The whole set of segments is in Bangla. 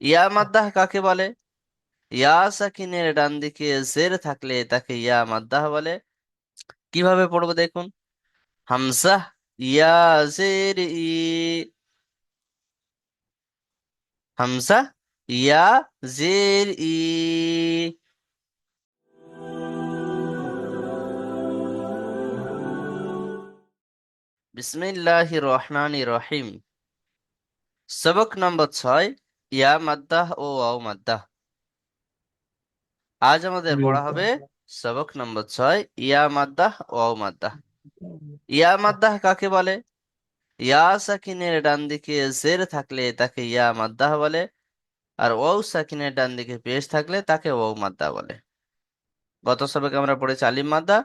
ইয়া মাদ্দাহ কাকে বলে? ইয়া সাকিনের ডান দিকে জের থাকলে তাকে ইয়া মাদ্দাহ বলে। কিভাবে পড়বো দেখুন। হামজা ইয়া জের ই, হামজা ইয়া জের ই। বিসমিল্লাহির রহমানির রহিম। সবক নম্বর 6, ইয়া মাদ্দাহ ও ওয়াও মাদ্দাহ। আজ আমাদের জি পড়া হবে স্যার। সবক নম্বর 6, ইয়া মাদ্দাহ ও ওয়াও মাদ্দাহ। ইয়া মাদ্দাহ কাকে বলে? ইয়া সাকিনের ডান দিকে জের থাকলে তাকে ইয়া মাদ্দাহ বলে। আর ওয়াও সাকিনের ডান দিকে পেশ থাকলে তাকে ওয়াও মাদ্দাহ বলে। গত সবকে আমরা পড়েছি আলিফ মাদ্দা।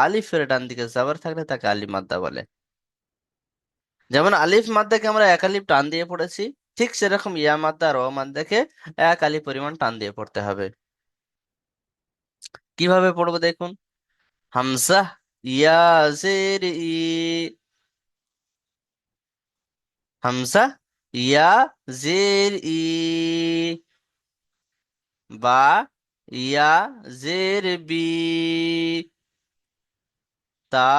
আলিফের ডান দিকে জাবার থাকলে তাকে আলিফ মাদ্দা বলে। যেমন আলিফ মাদ্দাকে আমরা এক আলিফ টান দিয়ে পড়েছি, ঠিক সেরকম ইয়া মাদ্দা আর ওয়াও মাদ্দাকে এক আলিফ পরিমাণ টান দিয়ে পড়তে হবে। কিভাবে পড়বো দেখুন। হামজা ইয়া জের ই, হামজা ইয়া জের ই, বা ইয়া জের বি, তা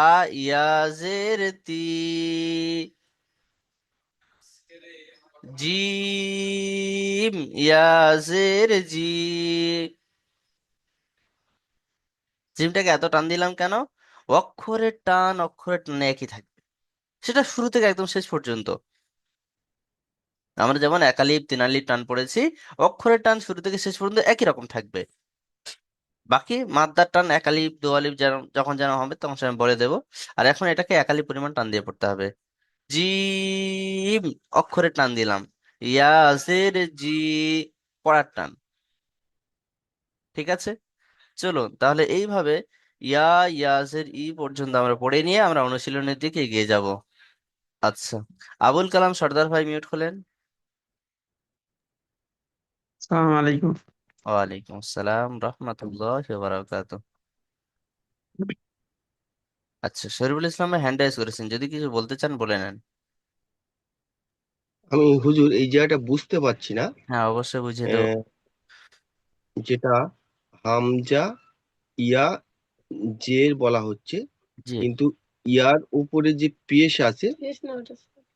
ইয়া জের তি, জিম ইয়া জের জি। জিমটাকে এত টান দিলাম কেন? অক্ষরের টান একই থাকবে, সেটা শুরু থেকে একদম শেষ পর্যন্ত। আমরা যেমন একালিপ তিনালিপ টান পড়েছি, অক্ষরের টান শুরু থেকে শেষ পর্যন্ত একই রকম থাকবে। বাকি মাদ্দার টান একালিপ দোয়ালিপ যেন যখন যেন হবে তখন সে আমি বলে দেবো। আর এখন এটাকে একালিপ পরিমাণ টান দিয়ে পড়তে হবে। জিম অক্ষরের টান দিলাম, ইয়াসের জি পড়ার টান। ঠিক আছে, চলুন তাহলে এইভাবে ইয়া ইয়াসের ই পর্যন্ত আমরা পড়ে নিয়ে আমরা অনুশীলনের দিকে এগিয়ে যাব। আচ্ছা, আবুল কালাম সর্দার ভাই মিউট হলেন। আসসালামু আলাইকুম। ওয়ালাইকুম আসসালাম রহমতুল্লাহ বারাকাতুহু। আচ্ছা, শরীফুল ইসলাম ভাই হ্যান্ড রাইজ করেছেন, যদি কিছু বলতে চান বলে নেন। আমি হুজুর এই জায়গাটা বুঝতে পারছি না। হ্যাঁ, অবশ্যই বুঝিয়ে দেবো। আহ, যেটা হামজা ইয়া জের বলা হচ্ছে, জি। কিন্তু ইয়ার উপরে যে পেশ আছে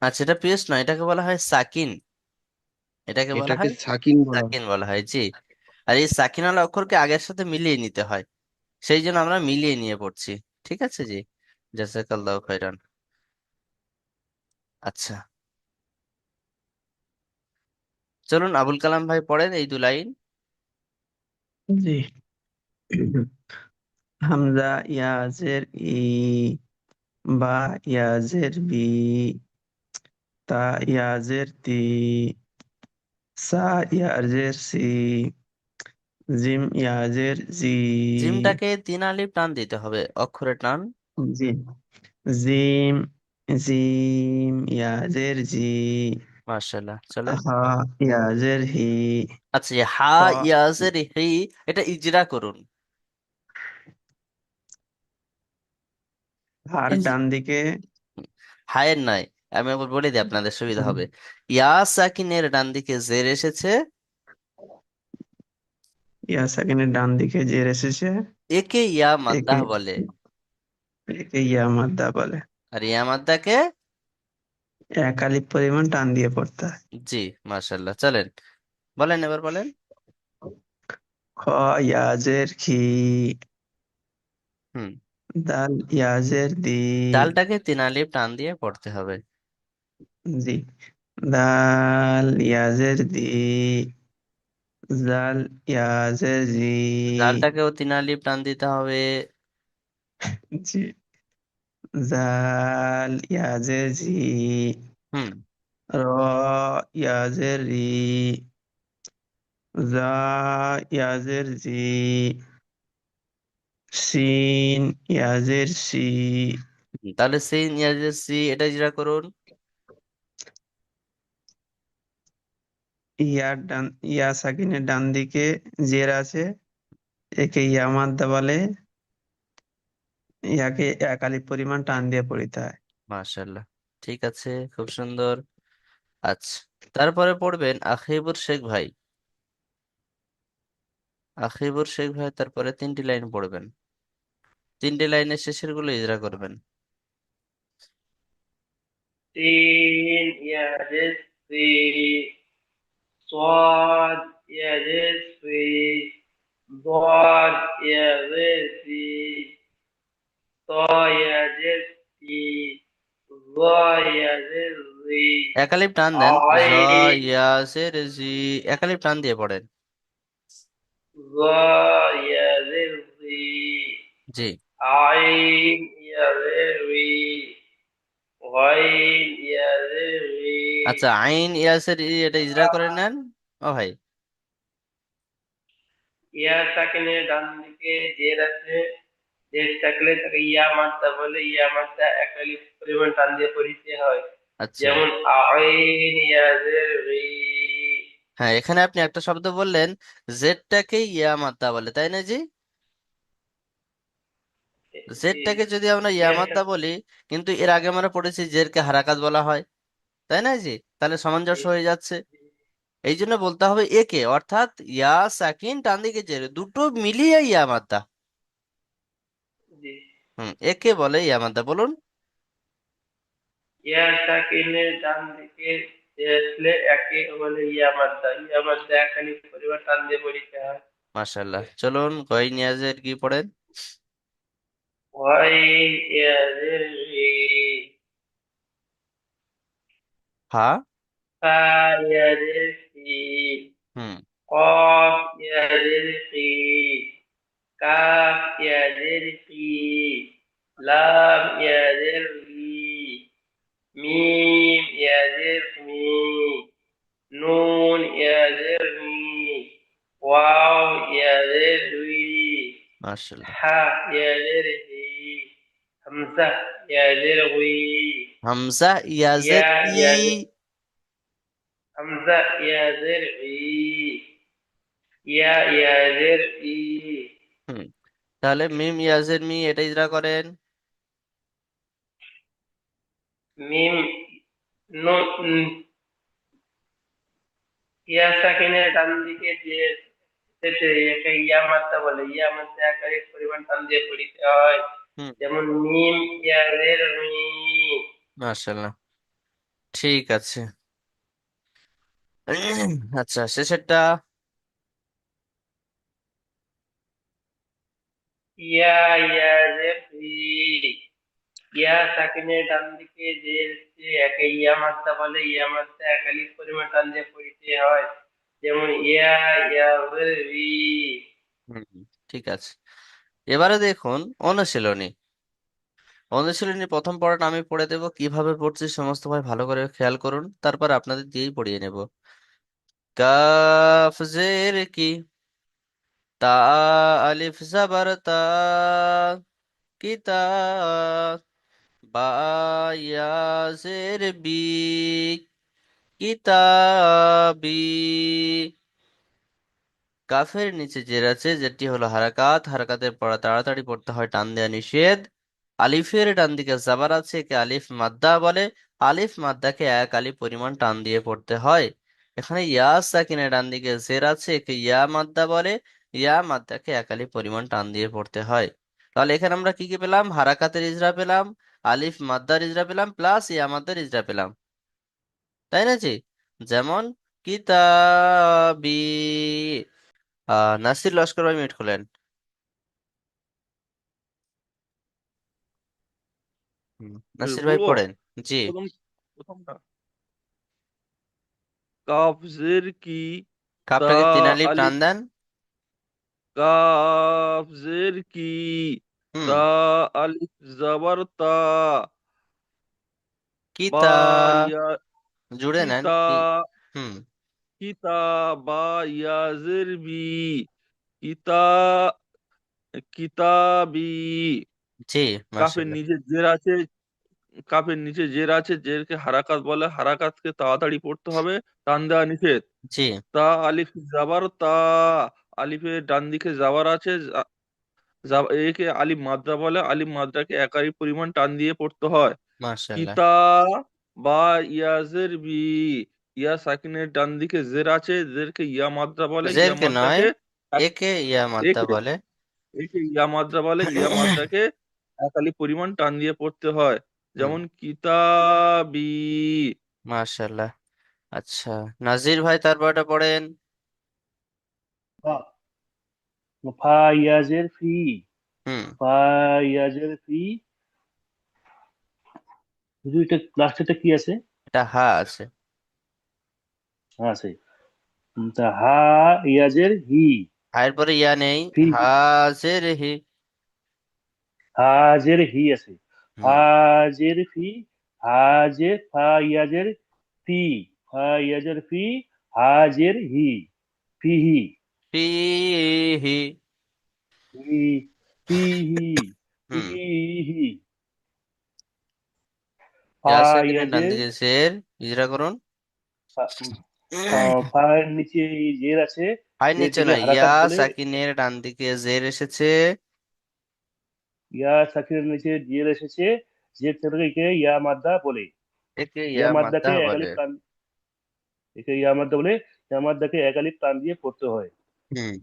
আচ্ছা, এটা পেশ নয়, এটাকে বলা হয় সাকিন। এটাকে বলা এটাকে হয় সাকিন বলা হয়। সাকিন বলা হয়, জি। আর এই সাকিনাল অক্ষরকে আগের সাথে মিলিয়ে নিতে হয়, সেই জন্য আমরা মিলিয়ে নিয়ে পড়ছি। ঠিক আছে জি, জাযাকাল্লাহু খাইরান। আচ্ছা, চলুন আবুল কালাম ভাই পড়েন এই 2 লাইন। জি। হামজা ইয়াজের ই, বা ইয়াজের বি, তা ইয়াজের তি, সা ইয়াজের সি, জিম ইয়াজের জি। জিমটাকে 3 আলিফ টান দিতে হবে, অক্ষরের টান। জি, জিম, জিম ইয়াজের জি, মাশাআল্লাহ, চলেন। হা ইয়াজের হি, আচ্ছা, এই হা খ ইয়াজের হি, এটা ইজরা করুন। হার ইজ ডান দিকে। হায়ের নয়, আমি একবার বলে দিই আপনাদের সুবিধা হবে। ইয়া সাকিনের ডান দিকে জের এসেছে, ইয়া সেকেন্ডের ডান দিকে জের এসেছে, একে ইয়া একে মাদ্দাহ বলে। একে ইয়া মাদ্দা বলে। আর ইয়া মাদ্দাকে, এক আলিফ পরিমাণ টান দিয়ে পড়তে হয়। জি, মাশাআল্লাহ, চলেন বলেন, এবার বলেন। খ ইয়াজের খি, হুম, দাল ইয়াজের দি। ডালটাকে 3 আলিফ টান দিয়ে পড়তে হবে। জি, দাল ইয়াজের দি, জাল ইয়াজের জি। ডালটাকেও 3 আলিফ টান দিতে হবে। জি, জাল ইয়াজের জি, হুম, র ইয়াজের রি, জা ইয়াজের জি, সিন ইয়াজের সি। তাহলে সেই নিয়াজের সি এটা ইজরা করুন। ইয়ার ডান, ইয়া সাকিনের ডান দিকে জের আছে, একে ইয়া মাদ্দা বলে। ইয়াকে এক আলিফ পরিমাণ টান দিয়ে পড়িতে হয়। মাশাআল্লাহ, ঠিক আছে, খুব সুন্দর। আচ্ছা, তারপরে পড়বেন আখিবুর শেখ ভাই। আখিবুর শেখ ভাই, তারপরে 3টি লাইন পড়বেন, 3টে লাইনের শেষের গুলো ইজরা করবেন। سين يهدس في صاد يهدس في ضاد يهدس في طا يهدس في ظا يهدس في একালিপ টান দেন, জ عين ইয়াসের জি, একালিপ টান দিয়ে পড়েন। ظا يهدس في জি। عين يهدس في غين يهدس في আচ্ছা, আইন ইয়াসের ই, এটা ইজরা করে নেন। ও ভাই, ইয়া সাকিনের ডান দিকে জের আছে, জের থাকলে তাকে ইয়া মাদ্দা বলে, ইয়া মাদ্দা এক আলিফ পরিমাণ টান দিয়ে পড়িতে হয়। আচ্ছা। যেমন আইন ইয়াজের রি। হ্যাঁ, এখানে আপনি একটা শব্দ বললেন, জেডটাকে ইয়া মাদ্দা বলে, তাই না জি? জি, জেডটাকে যদি আমরা ইয়া ইয়া মাদ্দা বলি, কিন্তু এর আগে আমরা পড়েছি জেরকে হারাকাত বলা হয়, তাই না জি? তাহলে সামঞ্জস্য হয়ে যাচ্ছে। এই জন্য বলতে হবে একে, অর্থাৎ ইয়া সাকিন টান দিকে জের, দুটো মিলিয়ে ইয়া মাদ্দা। জি, একে বলে ইয়া মাদ্দা, বলুন। ইয়া সাকিনের ডান দিকে জের আসলে একে বলে ইয়া মাদ্দা, ইয়া মাদ্দা এক আলিফ পরিমাণ টান দিয়ে পড়িতে হয়। মাশাল্লাহ, চলুন গয় নিয়াজের কি পড়েন। ওয়াইন ইয়াজের রি। হ্যাঁ। ফা ইয়াজের ফি। হুম। قاف يزيد في كاف يزيد في لام يزيد في ميم يزيد في نون يزيد في واو يزيد في মাশাল্লাহ। حاء يزيد في همزة يزيد في হামজা ইয়াজের يا ই। يزيد همزة يزيد في يا يزيد في হুম। তাহলে মিম ইয়াজের মি, এটা ইজরা করেন। মিম নুন ইয়া সাকিনের ডান দিকে যে এসেছে একে ইয়া মাদ্দা বলে, ইয়া মাদ্দা আকারে পরিমাণ টান দিয়ে পড়িতে হয়। হুম। যেমন মিম ইয়াদের মি। মাশাল্লাহ, ঠিক আছে। আচ্ছা, শেষেরটা। ইয়া ইয়াদের ই। ইয়া সাকিনের ডান দিকে যে এসেছে একে ইয়া মাদ্দা বলে, ইয়া মাদ্দা একালিক পরিমাণ টান দিয়ে পড়িতে হয়। যেমন ইয়া ইয়াদের ই। হুম, ঠিক আছে। এবারে দেখুন অনুশীলনী। অনুশীলনী প্রথম পড়াটা আমি পড়ে দেবো, কিভাবে পড়ছি সমস্ত ভাই ভালো করে খেয়াল করুন, তারপর আপনাদের দিয়েই পড়িয়ে নেব। কাফ জের কি, তা আলিফ জাবার তা, কিতাব, বা ইয়া জের বি, কিতাবি। কাফের নিচে জের আছে, যেটি হলো হারাকাত, হারাকাতের পড়া তাড়াতাড়ি পড়তে হয়, টান দেওয়া নিষেধ। আলিফের ডান দিকে জাবার আছে, একে আলিফ মাদ্দা বলে, আলিফ মাদ্দাকে এক আলিফ পরিমাণ টান দিয়ে পড়তে হয়। এখানে ইয়া সাকিনের ডান দিকে জের আছে, একে ইয়া মাদ্দা বলে, ইয়া মাদ্দাকে এক আলিফ পরিমাণ টান দিয়ে পড়তে হয়। তাহলে এখানে আমরা কি কি পেলাম? হারাকাতের ইজরা পেলাম, আলিফ মাদ্দার ইজরা পেলাম, প্লাস ইয়া মাদ্দার ইজরা পেলাম, তাই না জি? যেমন কিতাবি। নাসির লস্কর ভাই মিউট খুলেন। নাসির ভাই বলবো পড়েন। জি। প্রথম প্রথমটা কাফ জের কি তা কাপটাকে 3 আলিফ টান আলিফ দেন। কাফ জের কি হুম। তা আলিফ জাবার তা বা কিতা, ইয়া জুড়ে নেন কিতা কি। হুম। কিতা বা ইয়া জের বি কিতা কিতাবি জি। কাফের মাশাআল্লাহ। নিচে জের আছে, কাফের নিচে জের আছে, জেরকে হারাকাত বলে, হারাকাতকে তাড়াতাড়ি পড়তে হবে, টান দেওয়া নিষেধ। জি। তা আলিফ জাবার তা আলিফের ডান দিকে জাবার আছে, একে আলিফ মাদ্রা বলে, আলিফ মাদ্রাকে একারি পরিমাণ টান দিয়ে পড়তে হয়। মাশাআল্লাহ। কিতা বা ইয়াজের বি ইয়া সাকিনের ডান দিকে জের আছে, জেরকে ইয়া মাদ্রা বলে, ইয়া জেরকে নয়, মাদ্রাকে একে ইয়া মাদ্দা একে বলে। একে ইয়া মাদ্রা বলে, ইয়া মাদ্রাকে একালি পরিমাণ টান দিয়ে পড়তে হয়। হুম, যেমন কিতাবি। মাশাল্লাহ। আচ্ছা, নাজির ভাই তারপরটা পড়েন। ফা ফা ইয়াজের ফি, হুম, ফা ইয়াজের ফি। শুধু এটা লাস্টেরটা কি আছে? এটা হা আছে। হ্যাঁ আছে। তা হা ইয়াজের হি, হায়ের পরে ইয়া নেই। ফি হি। হাজের হি। হাজের হি আছে। হুম, হাজের ফি, হাজের ফা ইয়াজের ফি, ফা ইয়াজের ফি, হাজের হি, ফিহি, ফিহি। হি, ফিহি, হুম, ফিহি। ফা ইয়া সেকেন্ডের ডান ইয়াজের দিকে জের, ইজরা করুন। ফায়ের নিচে জের আছে, হাই নিচে জেরটাকে নয়, ইয়া হারাকাত বলে। সাকিনের ডান দিকে জের এসেছে। ইয়া সাকিনের নিচে জের এসেছে, জেরটাকে ইয়া মাদ্দা বলে। একে ইয়া ইয়া মাদ্দা মাদ্দাকে এক বলে। আলিফ টান, একে ইয়া মাদ্দা বলে। ইয়া মাদ্দাকে এক আলিফ টান দিয়ে পড়তে হয়। হুম,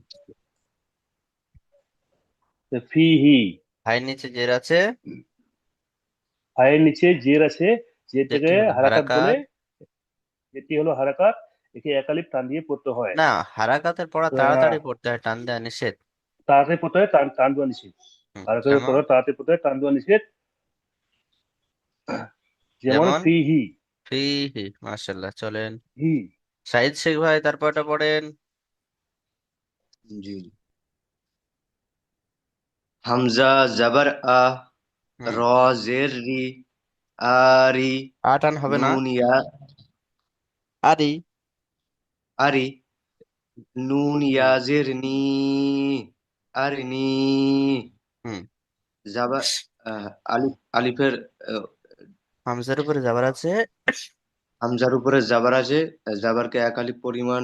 তো ফিহি, হাই নিচে জের আছে, ফায়ের নিচে জের আছে, যেটি জেরটাকে হলো হারাকাত বলে। হারাকাত। যেটি হলো হারাকাত, একে এক আলিফ টান দিয়ে পড়তে হয়। না, হারাকাতের পড়া হ্যাঁ, তাড়াতাড়ি পড়তে হয়, টান দেওয়া নিষেধ। তাড়াতাড়ি পড়তে হয়, টান টান দেওয়া নিষেধ। হারাকাতের যেমন, পড়া তাড়াতাড়ি পড়তে হয়, টান দেওয়া নিষেধ। যেমন যেমন ফিহি, ফিহি। মাশাল্লাহ, চলেন। হি। সাইদ শেখ ভাই তারপরটা পড়েন। জি। হামজা জবর আ, হুম, র জের রি, আরি, টান হবে না। নুন ইয়া আরি। আরি, নুন ইয়া জের নি, আরিনি। হুম, জাবা আলিফ, আলিফের হামজার উপরে যাবার আছে। হামজার উপরে জাবার আছে। জাবারকে এক আলিফ পরিমাণ,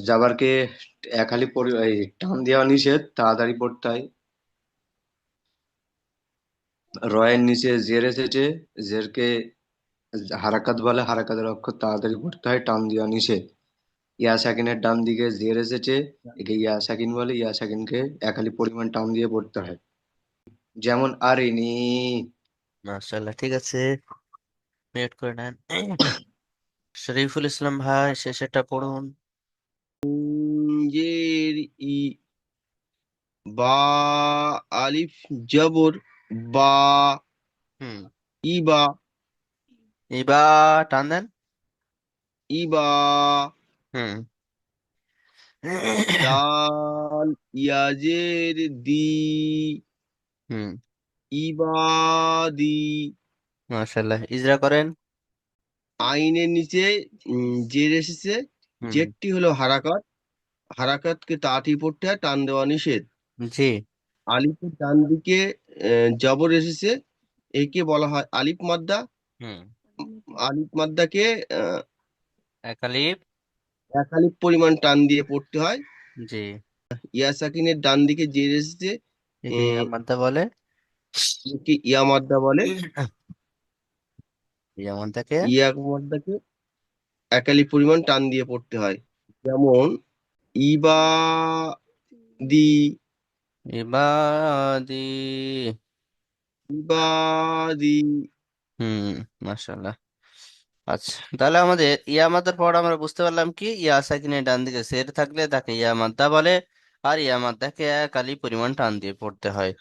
জাবারকে এক আলিফ এই টান দেওয়া নিষেধ, তাড়াতাড়ি পড়তে হয়। রয়ের নিচে জের এসেছে, জেরকে হারাকাত বলে, হারাকাতের অক্ষর তাড়াতাড়ি পড়তে হয়, টান দেওয়া নিষেধ। ইয়া সাকিনের ডান দিকে জের এসেছে, একে ইয়া সাকিন বলে, ইয়া সাকিনকে এক আলিফ পরিমাণ টান দিয়ে পড়তে হয়। যেমন আরিনি। মাশাল্লাহ, ঠিক আছে, মিউট করে নেন। শরীফুল ইসলাম ভাই শেষেরটা পড়ুন। জের ই, বা, আলিফ জবর বা, হুম, ইবা, এবার টান দেন। ইবা, হুম। দাল ইয়াজের দি, হুম, ইবাদি। মাশাল্লাহ, ইজরা করেন। আইনের নিচে জের এসেছে, হুম, জেরটি হলো হারাকাত, হারাকাতকে তাড়াতাড়ি পড়তে হয়, টান দেওয়া নিষেধ। জি। আলিফের ডান দিকে জবর এসেছে, একে বলা হয় আলিফ মাদ্দা। হুম, আলিফ মাদ্দাকে একালিপ। এক আলিফ পরিমাণ টান দিয়ে পড়তে হয়। জি। ইয়া সাকিনের ডান দিকে জের এসেছে, একে ইয়া মাদ্দা বলে। একে ইয়া মাদ্দা বলে। ইয়া মাদ্দাকে ইয়া মাদ্দাকে এক আলিফ পরিমাণ টান দিয়ে পড়তে হয়। যেমন ইবাদি, ইবাদি। ইবাদি। হুম, মাশাল্লাহ। আচ্ছা, তাহলে আমাদের ইয়া মাদ্দার পর আমরা বুঝতে পারলাম কি, ইয়া সাকিনের ডান দিকে সের থাকলে তাকে ইয়া মাদ্দা বলে, আর ইয়া মাদ্দাকে এক আলিফ পরিমাণ টান দিয়ে পড়তে হয়।